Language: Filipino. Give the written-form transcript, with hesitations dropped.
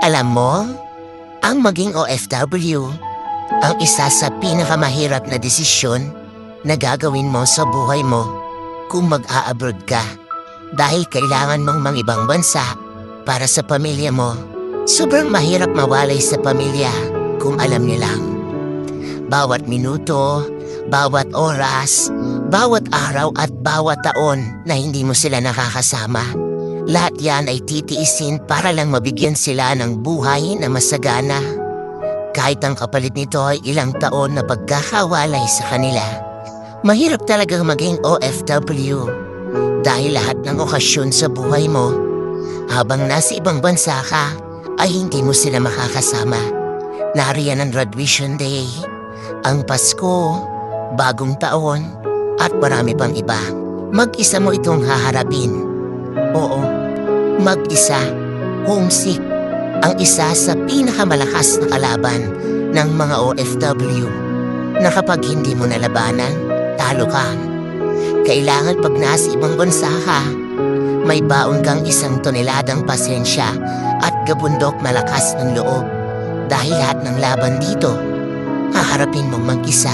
Alam mo, ang maging OFW, ang isa sa pinakamahirap na desisyon na gagawin mo sa buhay mo kung mag-a-abroad ka. Dahil kailangan mong mangibang bansa para sa pamilya mo. Sobrang mahirap mawalay sa pamilya kung alam niyo lang. Bawat minuto, bawat oras, bawat araw at bawat taon na hindi mo sila nakakasama. Lahat yan ay titiisin para lang mabigyan sila ng buhay na masagana. Kahit ang kapalit nito ay ilang taon na pagkakawalay sa kanila. Mahirap talagang maging OFW dahil lahat ng okasyon sa buhay mo, habang nasa ibang bansa ka, ay hindi mo sila makakasama. Nariyan ang graduation day, ang Pasko, bagong taon, at marami pang iba. Mag-isa mo itong haharapin. Oo, mag-isa, homesick, ang isa sa pinakamalakas na kalaban ng mga OFW na kapag hindi mo nalabanan, talo ka. Kailangan pag nasa ibang bansa ka, may baon kang 1 toneladang pasensya at gabundok malakas ng loob. Dahil lahat ng laban dito, haharapin mong mag-isa.